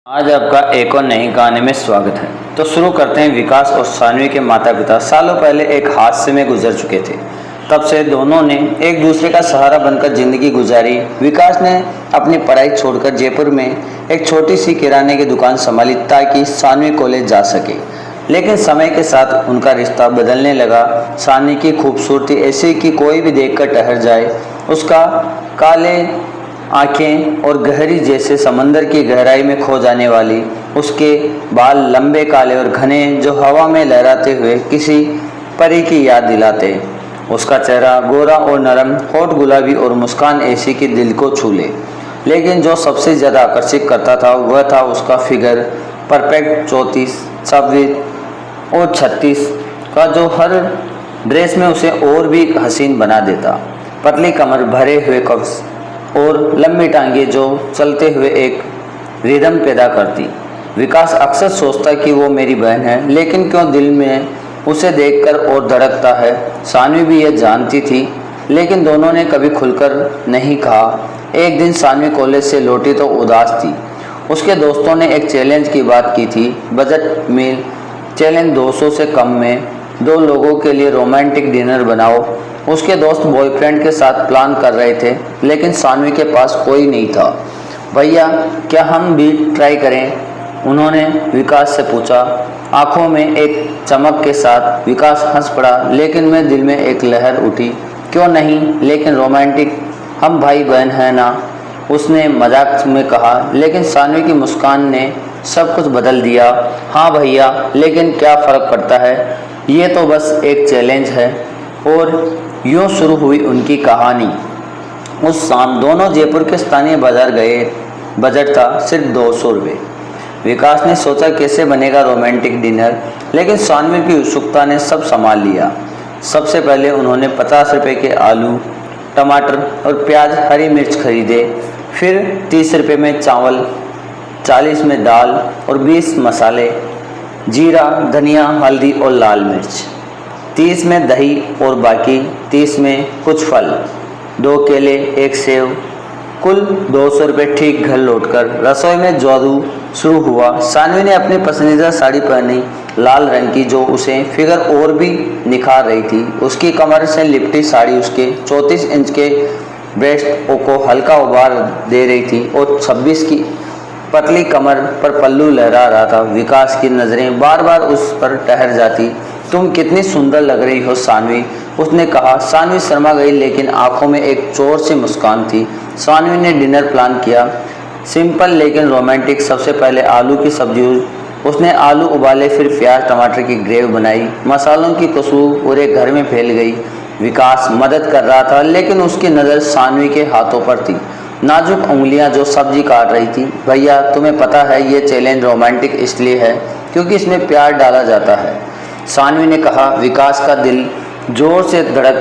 आज आपका एक और नई कहानी में स्वागत है। तो शुरू करते हैं। विकास और सान्वी के माता पिता सालों पहले एक हादसे में गुजर चुके थे। तब से दोनों ने एक दूसरे का सहारा बनकर जिंदगी गुजारी। विकास ने अपनी पढ़ाई छोड़कर जयपुर में एक छोटी सी किराने की दुकान संभाली ताकि सान्वी कॉलेज जा सके। लेकिन समय के साथ उनका रिश्ता बदलने लगा। सान्वी की खूबसूरती ऐसी कि कोई भी देखकर ठहर जाए। उसका काले आंखें और गहरी जैसे समंदर की गहराई में खो जाने वाली, उसके बाल लंबे काले और घने जो हवा में लहराते हुए किसी परी की याद दिलाते। उसका चेहरा गोरा और नरम, होठ गुलाबी और मुस्कान ऐसी कि दिल को छू ले। लेकिन जो सबसे ज़्यादा आकर्षित करता था वह था उसका फिगर, परफेक्ट 34, 26 और 36 का, जो हर ड्रेस में उसे और भी हसीन बना देता। पतली कमर, भरे हुए कब्ज और लंबी टांगे जो चलते हुए एक रिदम पैदा करती। विकास अक्सर सोचता कि वो मेरी बहन है, लेकिन क्यों दिल में उसे देखकर और धड़कता है। सान्वी भी यह जानती थी, लेकिन दोनों ने कभी खुलकर नहीं कहा। एक दिन सान्वी कॉलेज से लौटी तो उदास थी। उसके दोस्तों ने एक चैलेंज की बात की थी, बजट मील चैलेंज। 200 से कम में 2 लोगों के लिए रोमांटिक डिनर बनाओ। उसके दोस्त बॉयफ्रेंड के साथ प्लान कर रहे थे, लेकिन सान्वी के पास कोई नहीं था। भैया, क्या हम भी ट्राई करें? उन्होंने विकास से पूछा। आंखों में एक चमक के साथ विकास हंस पड़ा, लेकिन में दिल में एक लहर उठी। क्यों नहीं, लेकिन रोमांटिक, हम भाई बहन हैं ना, उसने मजाक में कहा। लेकिन सान्वी की मुस्कान ने सब कुछ बदल दिया। हाँ भैया, लेकिन क्या फ़र्क पड़ता है, ये तो बस एक चैलेंज है। और यूँ शुरू हुई उनकी कहानी। उस शाम दोनों जयपुर के स्थानीय बाजार गए। बजट था सिर्फ 200 रुपये। विकास ने सोचा कैसे बनेगा रोमांटिक डिनर, लेकिन सान्वी की उत्सुकता ने सब संभाल लिया। सबसे पहले उन्होंने 50 रुपये के आलू, टमाटर और प्याज, हरी मिर्च खरीदे। फिर 30 रुपये में चावल, 40 में दाल और 20 मसाले, जीरा, धनिया, हल्दी और लाल मिर्च। 30 में दही और बाकी 30 में कुछ फल, 2 केले, 1 सेव। कुल 200 रुपये। ठीक घर लौटकर रसोई में जादू शुरू हुआ। सान्वी ने अपनी पसंदीदा साड़ी पहनी, लाल रंग की, जो उसे फिगर और भी निखार रही थी। उसकी कमर से लिपटी साड़ी उसके 34 इंच के ब्रेस्ट को हल्का उभार दे रही थी और 26 की पतली कमर पर पल्लू लहरा रहा था। विकास की नज़रें बार बार उस पर ठहर जाती। तुम कितनी सुंदर लग रही हो सान्वी, उसने कहा। सान्वी शर्मा गई, लेकिन आंखों में एक चोर सी मुस्कान थी। सान्वी ने डिनर प्लान किया, सिंपल लेकिन रोमांटिक। सबसे पहले आलू की सब्जी। उसने आलू उबाले, फिर प्याज टमाटर की ग्रेवी बनाई। मसालों की खुशबू पूरे घर में फैल गई। विकास मदद कर रहा था, लेकिन उसकी नज़र सान्वी के हाथों पर थी, नाजुक उंगलियां जो सब्जी काट रही थी। भैया, तुम्हें पता है ये चैलेंज रोमांटिक इसलिए है क्योंकि इसमें प्यार डाला जाता है, सान्वी ने कहा। विकास का दिल जोर से धड़क।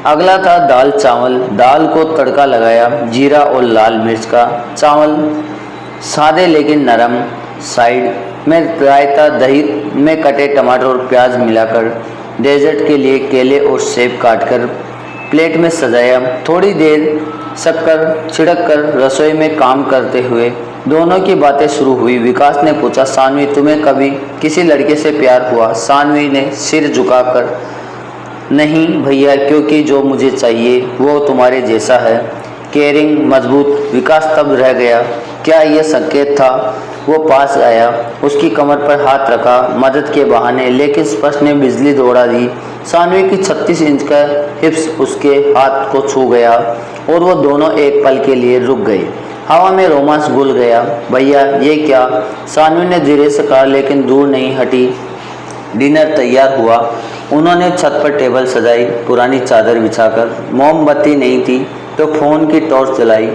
अगला था दाल चावल। दाल को तड़का लगाया, जीरा और लाल मिर्च का। चावल सादे लेकिन नरम। साइड में रायता, दही में कटे टमाटर और प्याज मिलाकर। डेजर्ट के लिए केले और सेब काटकर प्लेट में सजाया। थोड़ी देर शक्कर छिड़क कर रसोई में काम करते हुए दोनों की बातें शुरू हुई। विकास ने पूछा, सान्वी, तुम्हें कभी किसी लड़के से प्यार हुआ? सान्वी ने सिर झुकाकर, नहीं भैया, क्योंकि जो मुझे चाहिए वो तुम्हारे जैसा है, केयरिंग, मजबूत। विकास तब रह गया। क्या यह संकेत था? वो पास आया, उसकी कमर पर हाथ रखा, मदद के बहाने, लेकिन स्पर्श ने बिजली दौड़ा दी। सान्वी की 36 इंच का हिप्स उसके हाथ को छू गया और वो दोनों एक पल के लिए रुक गए। हवा में रोमांस घुल गया। भैया, ये क्या? सान्वी ने धीरे से कहा, लेकिन दूर नहीं हटी। डिनर तैयार हुआ। उन्होंने छत पर टेबल सजाई, पुरानी चादर बिछाकर। मोमबत्ती नहीं थी तो फ़ोन की टॉर्च जलाई।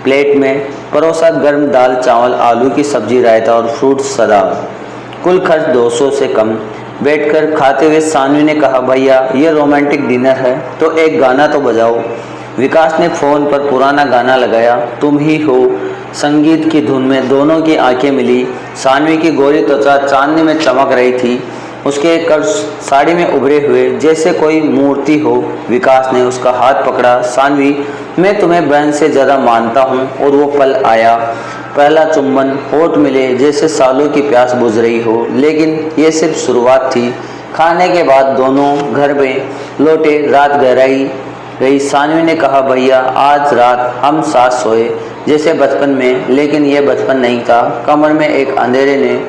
प्लेट में परोसा गर्म दाल चावल, आलू की सब्जी, रायता और फ्रूट सलाद। कुल खर्च 200 से कम। बैठकर खाते हुए सान्वी ने कहा, भैया, ये रोमांटिक डिनर है तो एक गाना तो बजाओ। विकास ने फ़ोन पर पुराना गाना लगाया, तुम ही हो। संगीत की धुन में दोनों की आंखें मिली। सान्वी की गोरी त्वचा चांदनी में चमक रही थी, उसके कर्ज साड़ी में उभरे हुए जैसे कोई मूर्ति हो। विकास ने उसका हाथ पकड़ा। सान्वी, मैं तुम्हें बहन से ज़्यादा मानता हूँ। और वो पल आया, पहला चुम्बन, होठ मिले जैसे सालों की प्यास बुझ रही हो, लेकिन ये सिर्फ शुरुआत थी। खाने के बाद दोनों घर में लौटे, रात गहराई गई। सानवी ने कहा, भैया आज रात हम साथ सोए जैसे बचपन में, लेकिन यह बचपन नहीं था। कमर में एक अंधेरे ने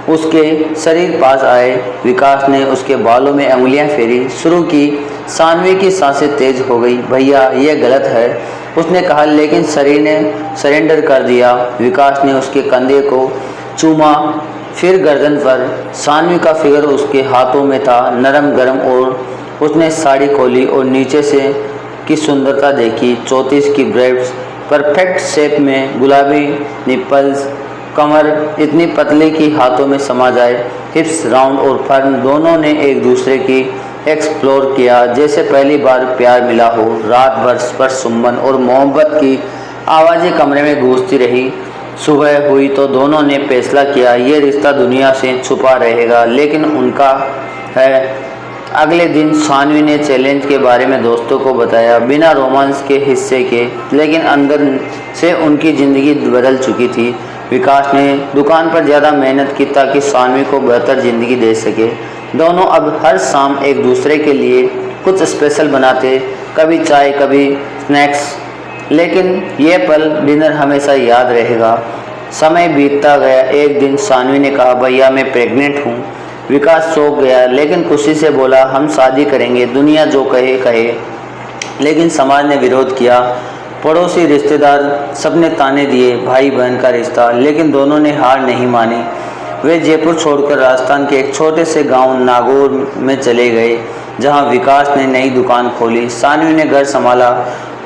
उसके शरीर पास आए। विकास ने उसके बालों में उंगलियां फेरी शुरू की। सानवी की सांसें तेज हो गई। भैया यह गलत है, उसने कहा, लेकिन शरीर ने सरेंडर कर दिया। विकास ने उसके कंधे को चूमा, फिर गर्दन पर। सानवी का फिगर उसके हाथों में था, नरम गरम, और उसने साड़ी खोली और नीचे से की सुंदरता देखी। 34 की ब्रेड्स, परफेक्ट शेप में, गुलाबी निप्पल्स, कमर इतनी पतली कि हाथों में समा जाए, हिप्स राउंड और फर्म। दोनों ने एक दूसरे की एक्सप्लोर किया जैसे पहली बार प्यार मिला हो। रात भर स्पर्श, चुंबन और मोहब्बत की आवाज़ें कमरे में गूंजती रही। सुबह हुई तो दोनों ने फैसला किया, ये रिश्ता दुनिया से छुपा रहेगा, लेकिन उनका है। अगले दिन सानवी ने चैलेंज के बारे में दोस्तों को बताया, बिना रोमांस के हिस्से के, लेकिन अंदर से उनकी ज़िंदगी बदल चुकी थी। विकास ने दुकान पर ज़्यादा मेहनत की ताकि सानवी को बेहतर ज़िंदगी दे सके। दोनों अब हर शाम एक दूसरे के लिए कुछ स्पेशल बनाते, कभी चाय, कभी स्नैक्स, लेकिन यह पल, डिनर हमेशा याद रहेगा। समय बीतता गया। एक दिन सानवी ने कहा, भैया मैं प्रेग्नेंट हूँ। विकास चौंक गया, लेकिन खुशी से बोला, हम शादी करेंगे, दुनिया जो कहे कहे। लेकिन समाज ने विरोध किया, पड़ोसी, रिश्तेदार, सबने ताने दिए, भाई बहन का रिश्ता, लेकिन दोनों ने हार नहीं मानी। वे जयपुर छोड़कर राजस्थान के एक छोटे से गांव नागौर में चले गए, जहां विकास ने नई दुकान खोली। सानवी ने घर संभाला,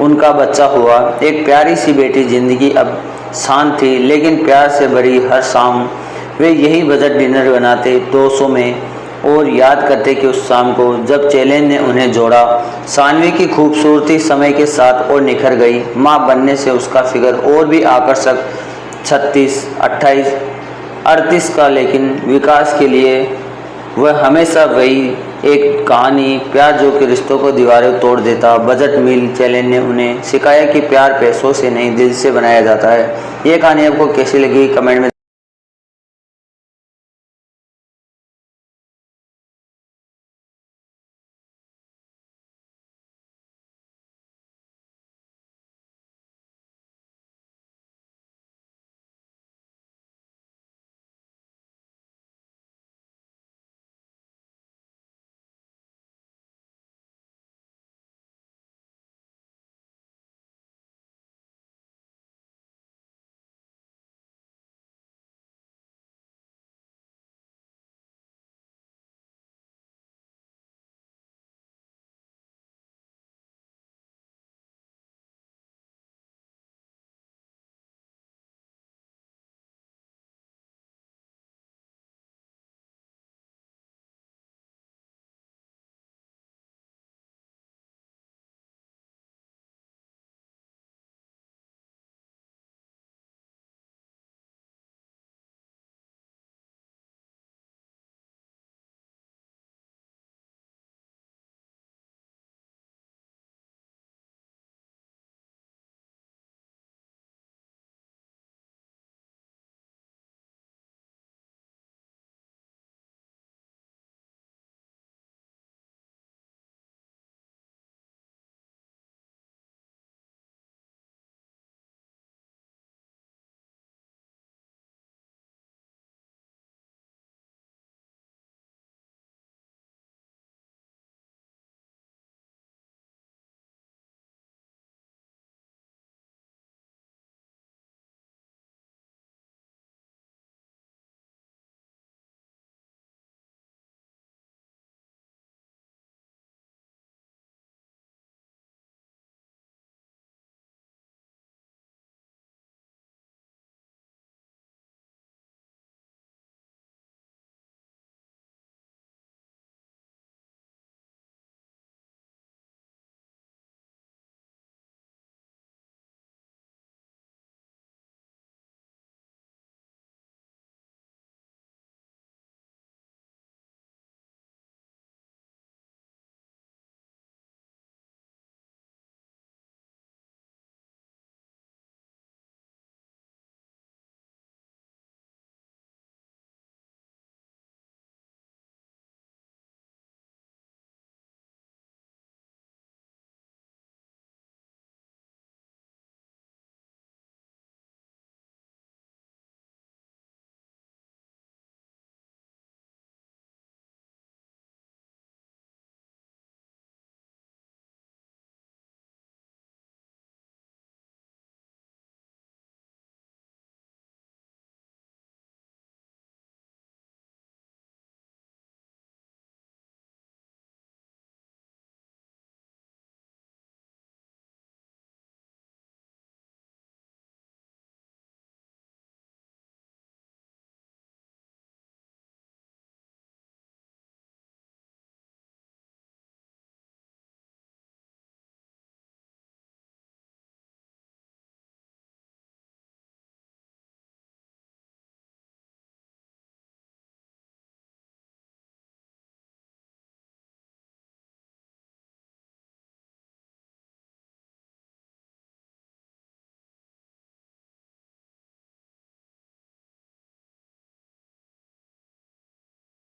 उनका बच्चा हुआ, एक प्यारी सी बेटी। जिंदगी अब शांत थी, लेकिन प्यार से भरी। हर शाम वे यही बजट डिनर बनाते 200 में, और याद करते कि उस शाम को जब चैलेंज ने उन्हें जोड़ा। सानवी की खूबसूरती समय के साथ और निखर गई। माँ बनने से उसका फिगर और भी आकर्षक, 36, 28, 38 का। लेकिन विकास के लिए वह हमेशा वही एक कहानी, प्यार जो कि रिश्तों को दीवारें तोड़ देता। बजट मील चैलेंज ने उन्हें सिखाया कि प्यार पैसों से नहीं, दिल से बनाया जाता है। ये कहानी आपको कैसी लगी, कमेंट में